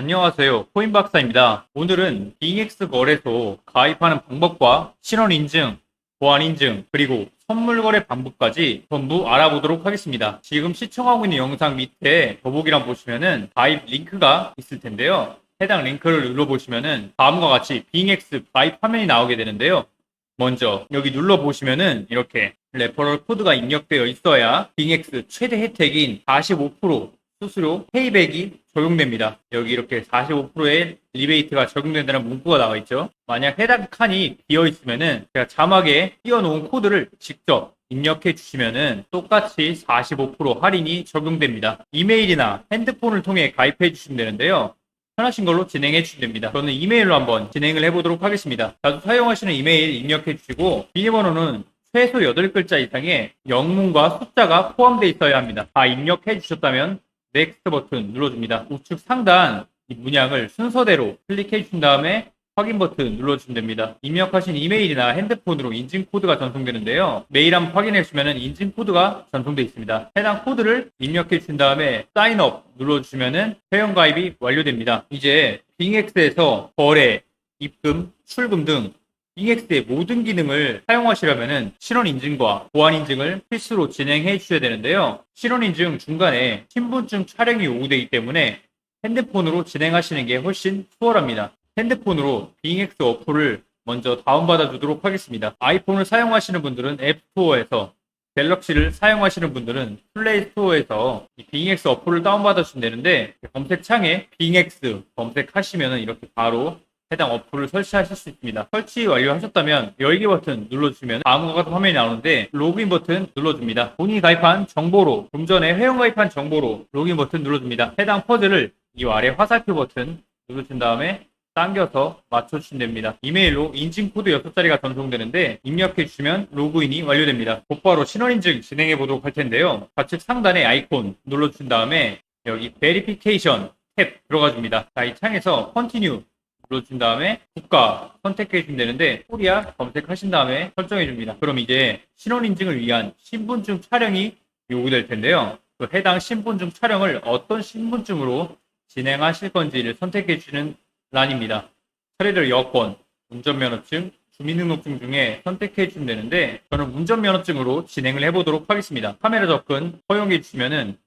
안녕하세요. 코인박사입니다. 오늘은 빙엑스 거래소 가입하는 방법과 신원인증, 보안인증, 그리고 선물거래 방법까지 전부 알아보도록 하겠습니다. 지금 시청하고 있는 영상 밑에 더보기란 보시면은 가입 링크가 있을 텐데요. 해당 링크를 눌러보시면은 다음과 같이 빙엑스 가입 화면이 나오게 되는데요. 먼저 여기 눌러보시면은 이렇게 레퍼럴 코드가 입력되어 있어야 빙엑스 최대 혜택인 45% 수수료 페이백이 적용됩니다. 여기 이렇게 45%의 리베이트가 적용된다는 문구가 나와 있죠. 만약 해당 칸이 비어 있으면은 제가 자막에 띄워놓은 코드를 직접 입력해 주시면은 똑같이 45% 할인이 적용됩니다. 이메일이나 핸드폰을 통해 가입해 주시면 되는데요. 편하신 걸로 진행해 주시면 됩니다. 저는 이메일로 한번 진행을 해보도록 하겠습니다. 자주 사용하시는 이메일 입력해 주시고 비밀번호는 최소 8글자 이상의 영문과 숫자가 포함되어 있어야 합니다. 다 입력해 주셨다면 넥스트 버튼 눌러줍니다. 우측 상단 이 문양을 순서대로 클릭해 주신 다음에 확인 버튼 눌러주시면 됩니다. 입력하신 이메일이나 핸드폰으로 인증코드가 전송되는데요. 메일 한번 확인해 주시면 인증코드가 전송되어 있습니다. 해당 코드를 입력해 주신 다음에 사인업 눌러주시면 회원가입이 완료됩니다. 이제 빙엑스에서 거래, 입금, 출금 등 빙엑스의 모든 기능을 사용하시려면 신원인증과 보안인증을 필수로 진행해 주셔야 되는데요. 신원인증 중간에 신분증 촬영이 요구되기 때문에 핸드폰으로 진행하시는 게 훨씬 수월합니다. 핸드폰으로 빙엑스 어플을 먼저 다운받아 주도록 하겠습니다. 아이폰을 사용하시는 분들은 앱스토어에서, 갤럭시를 사용하시는 분들은 플레이스토어에서 이 빙엑스 어플을 다운받아 주시면 되는데 검색창에 빙엑스 검색하시면 이렇게 바로 해당 어플을 설치하실 수 있습니다. 설치 완료하셨다면 열기 버튼 눌러주시면 다음과 같은 화면이 나오는데 로그인 버튼 눌러줍니다. 본인이 가입한 정보로, 좀 전에 회원 가입한 정보로 로그인 버튼 눌러줍니다. 해당 퍼즐을 이 아래 화살표 버튼 누르신 다음에 당겨서 맞춰주시면 됩니다. 이메일로 인증코드 6자리가 전송되는데 입력해 주시면 로그인이 완료됩니다. 곧바로 신원인증 진행해 보도록 할 텐데요. 좌측 상단에 아이콘 눌러주신 다음에 여기 베리피케이션 탭 들어가 줍니다. 자, 이 창에서 컨티뉴 눌러준 다음에 국가 선택해 주시면 되는데 코리아 검색하신 다음에 설정해 줍니다. 그럼 이제 신원인증을 위한 신분증 촬영이 요구될 텐데요. 그 해당 신분증 촬영을 어떤 신분증으로 진행하실 건지를 선택해 주시는 란입니다. 차례대로 여권, 운전면허증, 주민등록증 중에 선택해 주시면 되는데 저는 운전면허증으로 진행을 해보도록 하겠습니다. 카메라 접근 허용해 주시면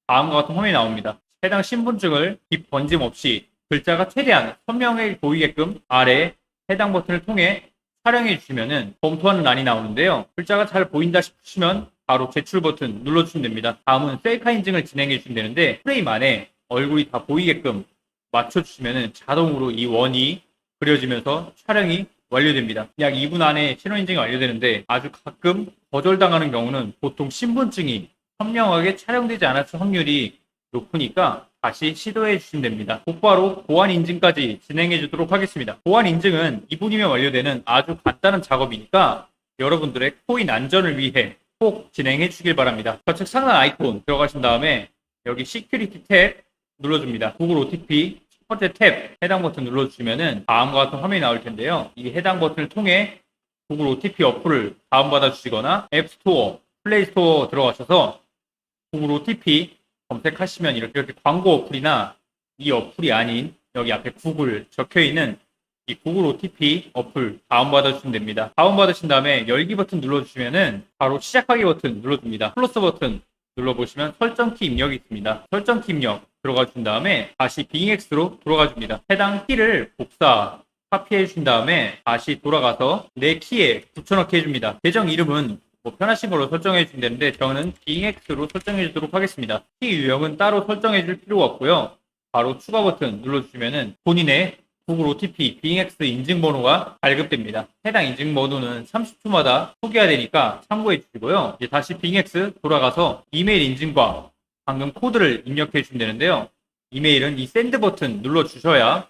다음과 같은 화면이 나옵니다. 해당 신분증을 뒷 번짐 없이 글자가 최대한 선명하게 보이게끔 아래 해당 버튼을 통해 촬영해 주시면 검토하는 란이 나오는데요. 글자가 잘 보인다 싶으시면 바로 제출 버튼 눌러주시면 됩니다. 다음은 셀카 인증을 진행해 주시면 되는데 프레임 안에 얼굴이 다 보이게끔 맞춰주시면 자동으로 이 원이 그려지면서 촬영이 완료됩니다. 약 2분 안에 신원인증이 완료되는데 아주 가끔 거절당하는 경우는 보통 신분증이 선명하게 촬영되지 않았을 확률이 높으니까 다시 시도해 주시면 됩니다. 곧바로 보안인증까지 진행해 주도록 하겠습니다. 보안인증은 2분이면 완료되는 아주 간단한 작업이니까 여러분들의 코인 안전을 위해 꼭 진행해 주길 바랍니다. 좌측 상단 아이콘 들어가신 다음에 여기 시큐리티 탭 눌러줍니다. 구글 OTP 첫 번째 탭 해당 버튼 눌러주시면 다음과 같은 화면이 나올 텐데요. 이 해당 버튼을 통해 구글 OTP 어플을 다운받아 주시거나 앱스토어, 플레이스토어 들어가셔서 구글 OTP 검색하시면 이렇게 광고 어플이나 이 어플이 아닌 여기 앞에 구글 적혀있는 이 구글 OTP 어플 다운받아 주시면 됩니다. 다운받으신 다음에 열기 버튼 눌러주시면 바로 시작하기 버튼 눌러줍니다. 플러스 버튼 눌러보시면 설정키 입력이 있습니다. 설정키 입력 들어가 주신 다음에 다시 빙엑스로 돌아가 줍니다. 해당 키를 복사, 카피해 주신 다음에 다시 돌아가서 내 키에 붙여넣기 해줍니다. 계정 이름은 편하신 걸로 설정해 주시면 되는데 저는 빙엑스로 설정해 주도록 하겠습니다. 키 유형은 따로 설정해 줄 필요가 없고요. 바로 추가 버튼 눌러주시면 본인의 구글 OTP 빙엑스 인증번호가 발급됩니다. 해당 인증번호는 30초마다 소개해야 되니까 참고해 주시고요. 이제 다시 빙엑스 돌아가서 이메일 인증과 방금 코드를 입력해 주시면 되는데요. 이메일은 이 샌드 버튼 눌러주셔야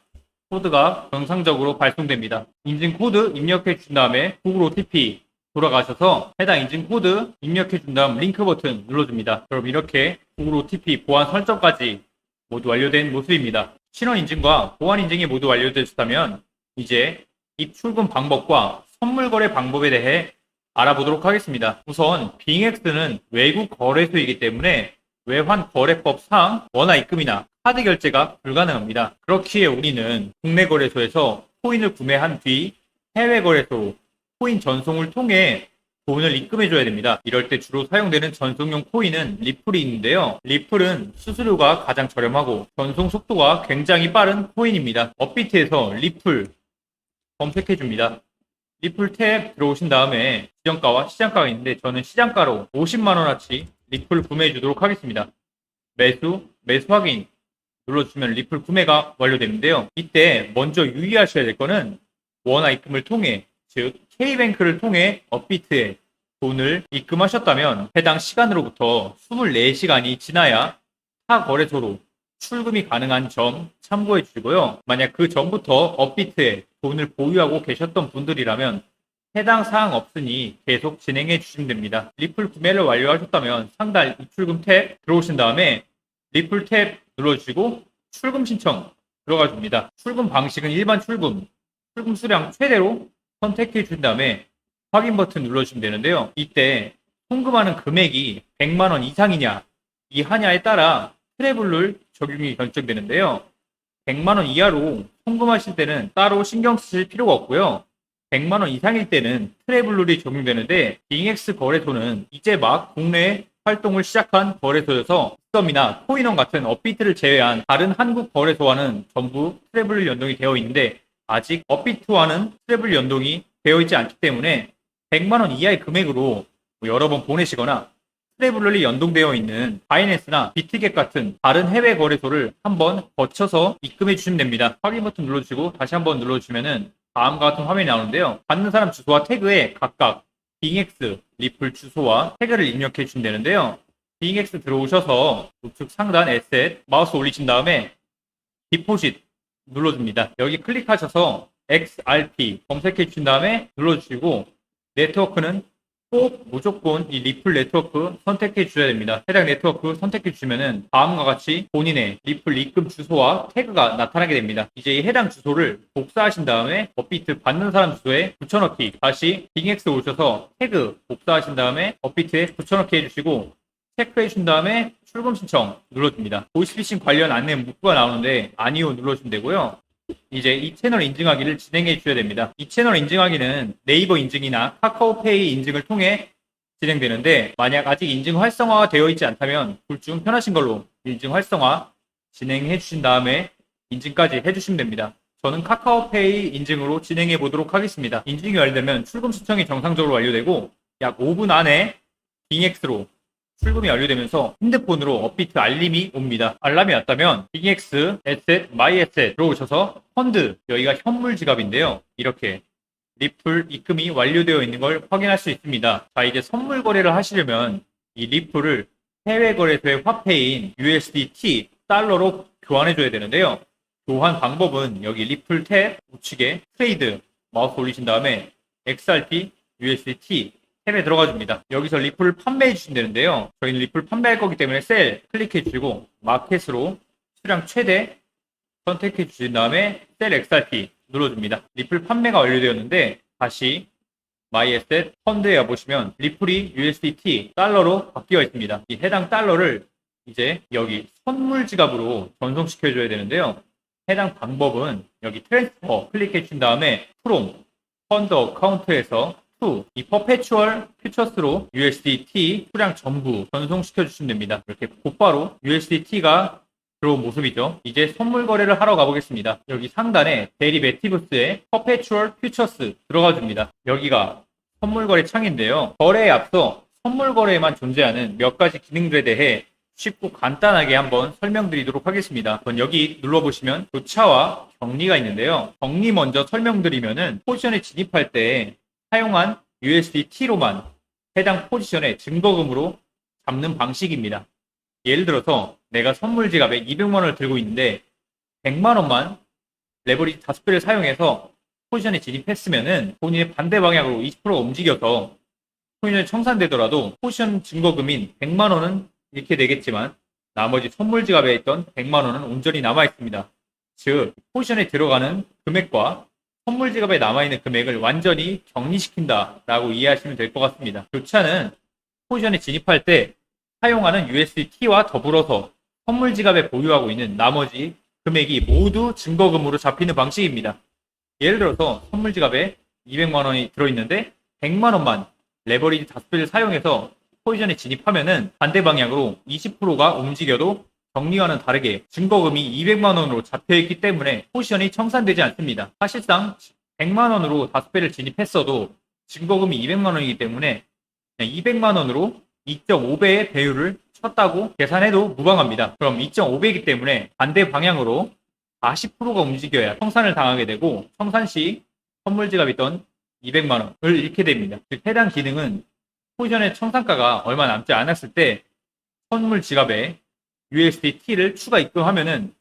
코드가 정상적으로 발송됩니다. 인증 코드 입력해 주신 다음에 구글 OTP 돌아가셔서 해당 인증 코드 입력해 준 다음 링크 버튼 눌러줍니다. 그럼 이렇게 구글 OTP 보안 설정까지 모두 완료된 모습입니다. 신원 인증과 보안 인증이 모두 완료되셨다면 이제 입출금 방법과 선물 거래 방법에 대해 알아보도록 하겠습니다. 우선 빙엑스는 외국 거래소이기 때문에 외환 거래법상 원화 입금이나 카드 결제가 불가능합니다. 그렇기에 우리는 국내 거래소에서 코인을 구매한 뒤 해외 거래소로 코인 전송을 통해 돈을 입금해줘야 됩니다. 이럴 때 주로 사용되는 전송용 코인은 리플이 있는데요. 리플은 수수료가 가장 저렴하고 전송 속도가 굉장히 빠른 코인입니다. 업비트에서 리플 검색해줍니다. 리플 탭 들어오신 다음에 지정가와 시장가가 있는데 저는 시장가로 50만원어치 리플 구매해 주도록 하겠습니다. 매수 확인 눌러주시면 리플 구매가 완료되는데요. 이때 먼저 유의하셔야 될 거는 원화 입금을 통해, 즉 K뱅크를 통해 업비트에 돈을 입금하셨다면 해당 시간으로부터 24시간이 지나야 타 거래소로 출금이 가능한 점 참고해 주시고요. 만약 그 전부터 업비트에 돈을 보유하고 계셨던 분들이라면 해당 사항 없으니 계속 진행해 주시면 됩니다. 리플 구매를 완료하셨다면 상단 입출금 탭 들어오신 다음에 리플 탭 눌러주시고 출금 신청 들어가 줍니다. 출금 방식은 일반 출금 수량 최대로 선택해 준 다음에 확인 버튼 눌러주시면 되는데요. 이때 송금하는 금액이 100만원 이상이냐 이하냐에 따라 트래블룰 적용이 결정되는데요. 100만원 이하로 송금하실 때는 따로 신경 쓰실 필요가 없고요. 100만원 이상일 때는 트래블룰이 적용되는데 빙엑스 거래소는 이제 막 국내 활동을 시작한 거래소여서 썸이나 코인원 같은 업비트를 제외한 다른 한국 거래소와는 전부 트래블룰 연동이 되어 있는데 아직 업비트와는 트래블 연동이 되어 있지 않기 때문에 100만원 이하의 금액으로 여러 번 보내시거나 트래블룰이 연동되어 있는 바이낸스나 비트겟 같은 다른 해외 거래소를 한번 거쳐서 입금해 주시면 됩니다. 확인 버튼 눌러주시고 다시 한번 눌러주시면은 다음과 같은 화면이 나오는데요. 받는 사람 주소와 태그에 각각 빙엑스, 리플 주소와 태그를 입력해 주시면 되는데요. 빙엑스 들어오셔서 우측 상단 에셋 마우스 올리신 다음에 디포짓 눌러줍니다. 여기 클릭하셔서 XRP 검색해 주신 다음에 눌러주시고 네트워크는 꼭 무조건 이 리플 네트워크 선택해 주셔야 됩니다. 해당 네트워크 선택해 주시면은 다음과 같이 본인의 리플 입금 주소와 태그가 나타나게 됩니다. 이제 이 해당 주소를 복사하신 다음에 업비트 받는 사람 주소에 붙여넣기, 다시 빙엑스 오셔서 태그 복사하신 다음에 업비트에 붙여넣기 해주시고 체크해 주신 다음에 출금 신청 눌러줍니다. 보이스피싱 관련 안내 문구가 나오는데 아니요 눌러주시면 되고요. 이제 이 채널 인증하기를 진행해 주셔야 됩니다. 이 채널 인증하기는 네이버 인증이나 카카오페이 인증을 통해 진행되는데 만약 아직 인증 활성화가 되어 있지 않다면 둘 중 편하신 걸로 인증 활성화 진행해 주신 다음에 인증까지 해주시면 됩니다. 저는 카카오페이 인증으로 진행해 보도록 하겠습니다. 인증이 완료되면 출금 신청이 정상적으로 완료되고 약 5분 안에 빙엑스로 출금이 완료되면서 핸드폰으로 업비트 알림이 옵니다. 알람이 왔다면 빙엑스, 에셋, 마이에셋 들어오셔서 펀드, 여기가 현물 지갑인데요. 이렇게 리플 입금이 완료되어 있는 걸 확인할 수 있습니다. 자, 이제 선물 거래를 하시려면 이 리플을 해외 거래소의 화폐인 USDT, 달러로 교환해 줘야 되는데요. 교환 방법은 여기 리플 탭 우측에 트레이드 마우스 올리신 다음에 XRP, USDT 탭에 들어가 줍니다. 여기서 리플을 판매해 주시면 되는데요. 저희는 리플 판매할 거기 때문에 셀 클릭해 주시고 마켓으로 수량 최대 선택해 주신 다음에 셀 XRP 눌러줍니다. 리플 판매가 완료되었는데 다시 마이에셋 펀드에 와보시면 리플이 USDT 달러로 바뀌어 있습니다. 이 해당 달러를 이제 여기 선물 지갑으로 전송시켜 줘야 되는데요. 해당 방법은 여기 트랜스퍼 클릭해 주신 다음에 프롬 펀드 어카운트에서 이 퍼페추얼 퓨처스로 USDT 수량 전부 전송시켜 주시면 됩니다. 이렇게 곧바로 USDT가 들어온 모습이죠. 이제 선물 거래를 하러 가보겠습니다. 여기 상단에 데리베티브스의 퍼페추얼 퓨처스 들어가 줍니다. 여기가 선물 거래 창인데요. 거래에 앞서 선물 거래에만 존재하는 몇 가지 기능들에 대해 쉽고 간단하게 한번 설명드리도록 하겠습니다. 여기 눌러보시면 교차와 격리가 있는데요. 격리 먼저 설명드리면은 포지션에 진입할 때 사용한 USDT로만 해당 포지션의 증거금으로 잡는 방식입니다. 예를 들어서 내가 선물 지갑에 200만원을 들고 있는데 100만원만 레버리지 5배를 사용해서 포지션에 진입했으면은 본인의 반대 방향으로 20%가 움직여서 포지션이 청산되더라도 포지션 증거금인 100만원은 잃게 되겠지만 나머지 선물 지갑에 있던 100만원은 온전히 남아있습니다. 즉 포지션에 들어가는 금액과 선물 지갑에 남아있는 금액을 완전히 격리시킨다라고 이해하시면 될 것 같습니다. 교차는 포지션에 진입할 때 사용하는 USDT와 더불어서 선물 지갑에 보유하고 있는 나머지 금액이 모두 증거금으로 잡히는 방식입니다. 예를 들어서 선물 지갑에 200만 원이 들어있는데 100만 원만 레버리지 5배를 사용해서 포지션에 진입하면은 반대 방향으로 20%가 움직여도 정리와는 다르게 증거금이 200만 원으로 잡혀있기 때문에 포지션이 청산되지 않습니다. 사실상 100만 원으로 5배를 진입했어도 증거금이 200만 원이기 때문에 200만 원으로 2.5배의 배율을 쳤다고 계산해도 무방합니다. 그럼 2.5배이기 때문에 반대 방향으로 40%가 움직여야 청산을 당하게 되고 청산 시 선물 지갑에 있던 200만 원을 잃게 됩니다. 즉 해당 기능은 포지션의 청산가가 얼마 남지 않았을 때 선물 지갑에 USDT를 추가 입금하면은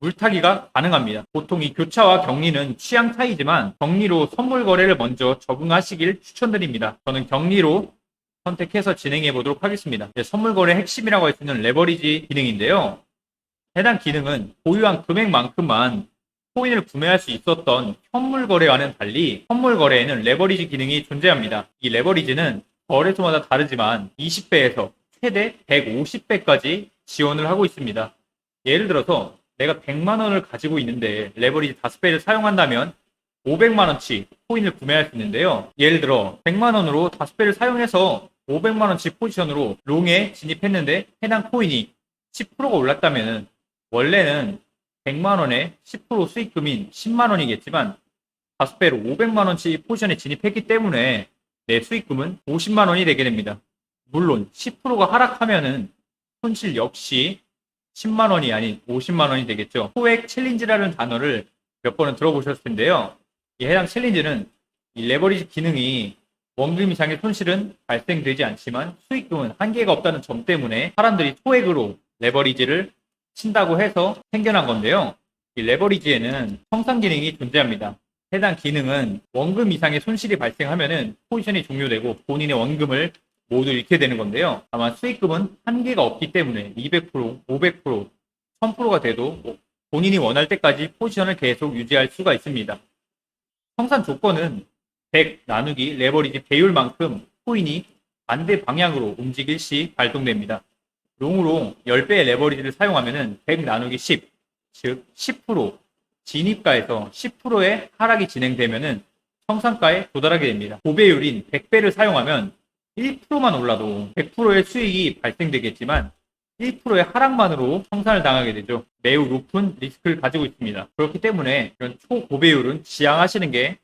물타기가 가능합니다. 보통 이 교차와 격리는 취향 차이지만 격리로 선물 거래를 먼저 적응하시길 추천드립니다. 저는 격리로 선택해서 진행해 보도록 하겠습니다. 선물 거래 핵심이라고 할 수 있는 레버리지 기능인데요. 해당 기능은 보유한 금액만큼만 코인을 구매할 수 있었던 현물 거래와는 달리 선물 거래에는 레버리지 기능이 존재합니다. 이 레버리지는 거래소마다 다르지만 20배에서 최대 150배까지 지원을 하고 있습니다. 예를 들어서 내가 100만 원을 가지고 있는데 레버리지 5배를 사용한다면 500만 원치 코인을 구매할 수 있는데요. 예를 들어 100만 원으로 5배를 사용해서 500만 원치 포지션으로 롱에 진입했는데 해당 코인이 10%가 올랐다면 원래는 100만 원에 10% 수익금인 10만 원이겠지만 5배로 500만 원치 포지션에 진입했기 때문에 내 수익금은 50만 원이 되게 됩니다. 물론 10%가 하락하면은 손실 역시 10만 원이 아닌 50만 원이 되겠죠. 소액 챌린지라는 단어를 몇 번은 들어보셨을 텐데요. 이 해당 챌린지는 이 레버리지 기능이 원금 이상의 손실은 발생되지 않지만 수익금은 한계가 없다는 점 때문에 사람들이 소액으로 레버리지를 친다고 해서 생겨난 건데요. 이 레버리지에는 청산 기능이 존재합니다. 해당 기능은 원금 이상의 손실이 발생하면은 포지션이 종료되고 본인의 원금을 모두 잃게 되는 건데요. 다만 수익금은 한계가 없기 때문에 200%, 500%, 1000%가 돼도 본인이 원할 때까지 포지션을 계속 유지할 수가 있습니다. 청산 조건은 100 나누기 레버리지 배율만큼 코인이 반대 방향으로 움직일 시 발동됩니다. 롱으로 10배의 레버리지를 사용하면 100 나누기 10, 즉 10% 진입가에서 10%의 하락이 진행되면 청산가에 도달하게 됩니다. 고배율인 100배를 사용하면 1%만 올라도 100%의 수익이 발생되겠지만 1%의 하락만으로 청산을 당하게 되죠. 매우 높은 리스크를 가지고 있습니다. 그렇기 때문에 이런 초고배율은 지양하시는 게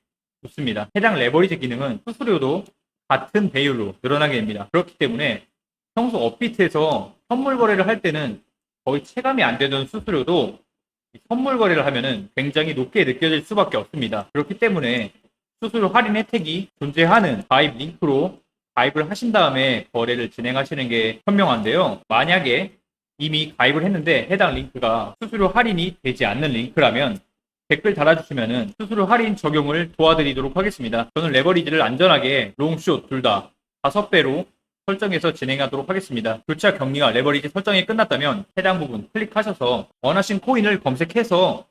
좋습니다. 해당 레버리지 기능은 수수료도 같은 배율로 늘어나게 됩니다. 그렇기 때문에 평소 업비트에서 선물 거래를 할 때는 거의 체감이 안 되던 수수료도 선물 거래를 하면은 굉장히 높게 느껴질 수밖에 없습니다. 그렇기 때문에 수수료 할인 혜택이 존재하는 가입 링크로 가입을 하신 다음에 거래를 진행하시는 게 현명한데요. 만약에 이미 가입을 했는데 해당 링크가 수수료 할인이 되지 않는 링크라면 댓글 달아주시면 수수료 할인 적용을 도와드리도록 하겠습니다. 저는 레버리지를 안전하게 롱숏 둘 다 5배로 설정해서 진행하도록 하겠습니다. 교차 격리와 레버리지 설정이 끝났다면 해당 부분 클릭하셔서 원하신 코인을 검색해서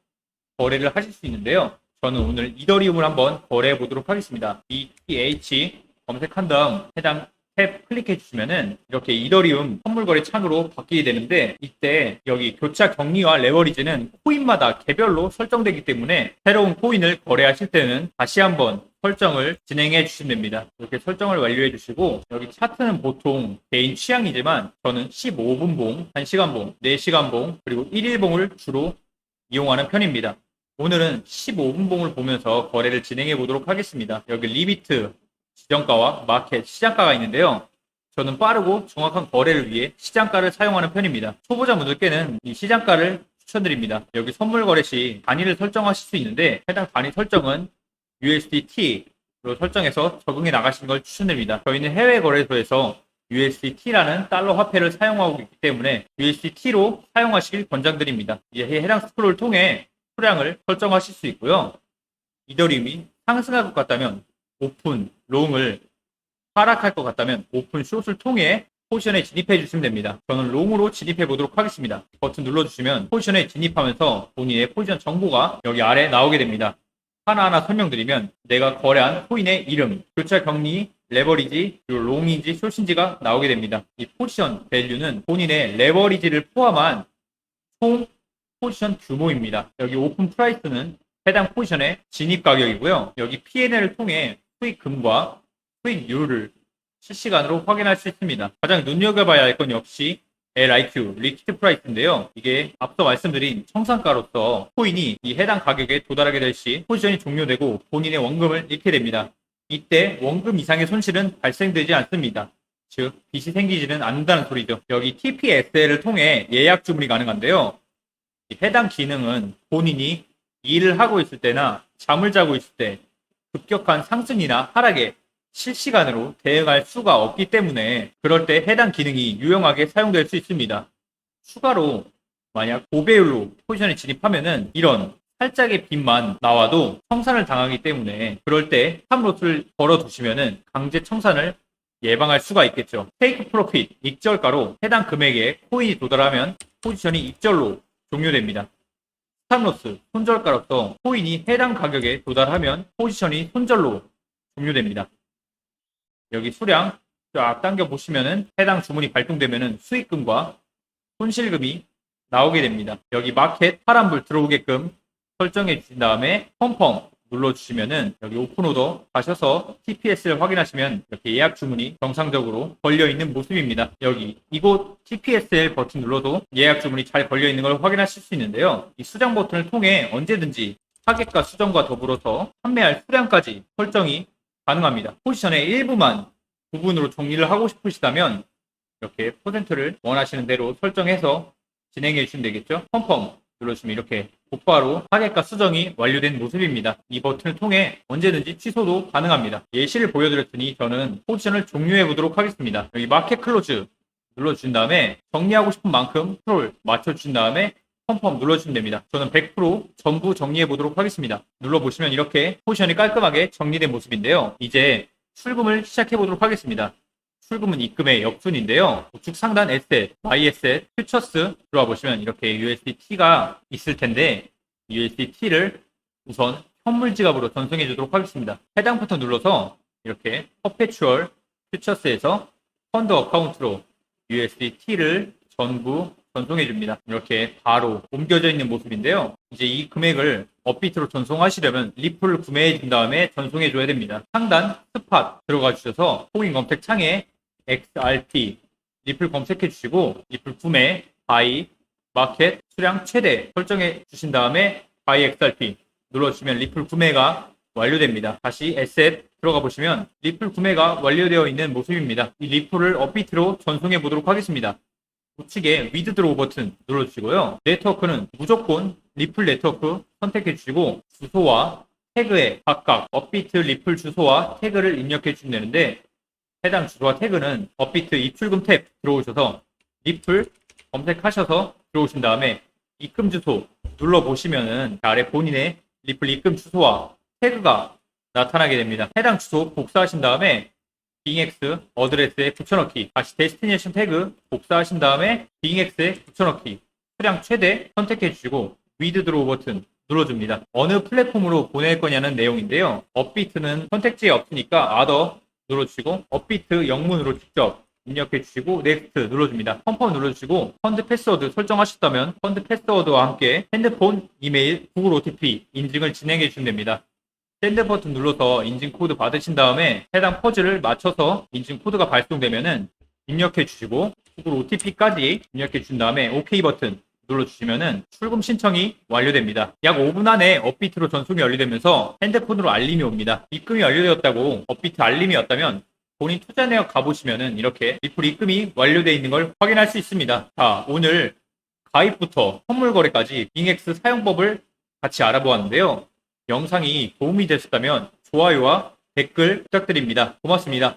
거래를 하실 수 있는데요. 저는 오늘 이더리움을 한번 거래해 보도록 하겠습니다. ETH 검색한 다음 해당 탭 클릭해 주시면은 이렇게 이더리움 선물 거래 창으로 바뀌게 되는데 이때 여기 교차 격리와 레버리지는 코인마다 개별로 설정되기 때문에 새로운 코인을 거래하실 때는 다시 한번 설정을 진행해 주시면 됩니다. 이렇게 설정을 완료해 주시고 여기 차트는 보통 개인 취향이지만 저는 15분 봉, 1시간 봉, 4시간 봉, 그리고 1일 봉을 주로 이용하는 편입니다. 오늘은 15분 봉을 보면서 거래를 진행해 보도록 하겠습니다. 여기 리미트 지정가와 마켓 시장가가 있는데요. 저는 빠르고 정확한 거래를 위해 시장가를 사용하는 편입니다. 초보자분들께는 이 시장가를 추천드립니다. 여기 선물 거래 시 단위를 설정하실 수 있는데 해당 단위 설정은 USDT로 설정해서 적응해 나가시는 걸 추천드립니다. 저희는 해외 거래소에서 USDT라는 달러 화폐를 사용하고 있기 때문에 USDT로 사용하시길 권장드립니다. 이제 해당 스크롤을 통해 수량을 설정하실 수 있고요. 이더리움이 상승할 것 같다면 오픈, 롱을 하락할 것 같다면 오픈 숏을 통해 포지션에 진입해 주시면 됩니다. 저는 롱으로 진입해 보도록 하겠습니다. 버튼 눌러주시면 포지션에 진입하면서 본인의 포지션 정보가 여기 아래 나오게 됩니다. 하나하나 설명드리면 내가 거래한 코인의 이름, 교차 격리 레버리지, 그리고 롱인지, 숏인지가 나오게 됩니다. 이 포지션 밸류는 본인의 레버리지를 포함한 총 포지션 규모입니다. 여기 오픈 프라이스는 해당 포지션의 진입 가격이고요. 여기 P&L을 통해 수익금과 수익률을 실시간으로 확인할 수 있습니다. 가장 눈여겨봐야 할 건 역시 LIQ, 리퀴드 프라이스인데요. 이게 앞서 말씀드린 청산가로서 코인이 이 해당 가격에 도달하게 될 시 포지션이 종료되고 본인의 원금을 잃게 됩니다. 이때 원금 이상의 손실은 발생되지 않습니다. 즉, 빚이 생기지는 않는다는 소리죠. 여기 TPSL을 통해 예약 주문이 가능한데요. 해당 기능은 본인이 일을 하고 있을 때나 잠을 자고 있을 때 급격한 상승이나 하락에 실시간으로 대응할 수가 없기 때문에 그럴 때 해당 기능이 유용하게 사용될 수 있습니다. 추가로 만약 고배율로 포지션에 진입하면은 이런 살짝의 빚만 나와도 청산을 당하기 때문에 그럴 때 스탑로스를 걸어두시면은 강제 청산을 예방할 수가 있겠죠. 테이크 프로핏 익절가로 해당 금액에 코인이 도달하면 포지션이 익절로 종료됩니다. 스탑로스 손절가로서 코인이 해당 가격에 도달하면 포지션이 손절로 종료됩니다. 여기 수량 쫙 당겨 보시면은 해당 주문이 발동되면은 수익금과 손실금이 나오게 됩니다. 여기 마켓 파란불 들어오게끔 설정해 주신 다음에 펌펌 눌러주시면은 여기 오픈 오더 가셔서 TPS를 확인하시면 이렇게 예약 주문이 정상적으로 걸려 있는 모습입니다. 여기 이곳 TPSL 버튼 눌러도 예약 주문이 잘 걸려 있는 걸 확인하실 수 있는데요. 이 수정 버튼을 통해 언제든지 타겟가 수정과 더불어서 판매할 수량까지 설정이 가능합니다. 포지션의 일부만 부분으로 정리를 하고 싶으시다면 이렇게 퍼센트를 원하시는 대로 설정해서 진행해 주시면 되겠죠. 펌펌 눌러주시면 이렇게 곧바로 타겟가 수정이 완료된 모습입니다. 이 버튼을 통해 언제든지 취소도 가능합니다. 예시를 보여드렸으니 저는 포지션을 종료해 보도록 하겠습니다. 여기 마켓 클로즈 눌러주신 다음에 정리하고 싶은 만큼 컨트롤 맞춰주신 다음에 펌펌 눌러주시면 됩니다. 저는 100% 전부 정리해 보도록 하겠습니다. 눌러보시면 이렇게 포지션이 깔끔하게 정리된 모습인데요. 이제 출금을 시작해 보도록 하겠습니다. 출금은 입금의 역순인데요. 우측 상단 에셋, 마이에셋, 퓨처스 들어와 보시면 이렇게 USDT가 있을 텐데 USDT를 우선 현물 지갑으로 전송해 주도록 하겠습니다. 해당 버튼 눌러서 이렇게 퍼페추얼 퓨처스에서 펀드 어카운트로 USDT를 전부 전송해 줍니다. 이렇게 바로 옮겨져 있는 모습인데요. 이제 이 금액을 업비트로 전송하시려면 리플을 구매해 준 다음에 전송해 줘야 됩니다. 상단 스팟 들어가 주셔서 코인 검색 창에 XRP 리플 검색해 주시고 리플 구매, 바이, 마켓, 수량 최대 설정해 주신 다음에 바이 XRP 눌러주시면 리플 구매가 완료됩니다. 다시 에셋 들어가 보시면 리플 구매가 완료되어 있는 모습입니다. 이 리플을 업비트로 전송해 보도록 하겠습니다. 우측에 위드드로우 버튼 눌러주시고요. 네트워크는 무조건 리플 네트워크 선택해 주시고 주소와 태그에 각각 업비트 리플 주소와 태그를 입력해 주시면 되는데 해당 주소와 태그는 업비트 입출금 탭 들어오셔서 리플 검색하셔서 들어오신 다음에 입금 주소 눌러보시면은 아래 본인의 리플 입금 주소와 태그가 나타나게 됩니다. 해당 주소 복사하신 다음에 빙엑스 어드레스에 붙여넣기, 다시 데스티네이션 태그 복사하신 다음에 빙엑스에 붙여넣기, 수량 최대 선택해 주시고 위드드로우 버튼 눌러줍니다. 어느 플랫폼으로 보낼 거냐는 내용인데요. 업비트는 선택지에 없으니까 아더 눌러주시고 업비트 영문으로 직접 입력해 주시고 넥스트 눌러줍니다. 펌펌 눌러주시고 펀드 패스워드 설정하셨다면 펀드 패스워드와 함께 핸드폰, 이메일, 구글 OTP 인증을 진행해 주시면 됩니다. 샌드 버튼 눌러서 인증 코드 받으신 다음에 해당 퍼즐을 맞춰서 인증 코드가 발송되면은 입력해 주시고 구글 OTP까지 입력해 주신 다음에 OK 버튼 눌러주시면은 출금 신청이 완료됩니다. 약 5분 안에 업비트로 전송이 완료되면서 핸드폰으로 알림이 옵니다. 입금이 완료되었다고 업비트 알림이 왔다면 본인 투자 내역 가보시면은 이렇게 리플 입금이 완료되어 있는 걸 확인할 수 있습니다. 자, 오늘 가입부터 선물 거래까지 빙엑스 사용법을 같이 알아보았는데요. 영상이 도움이 되셨다면 좋아요와 댓글 부탁드립니다. 고맙습니다.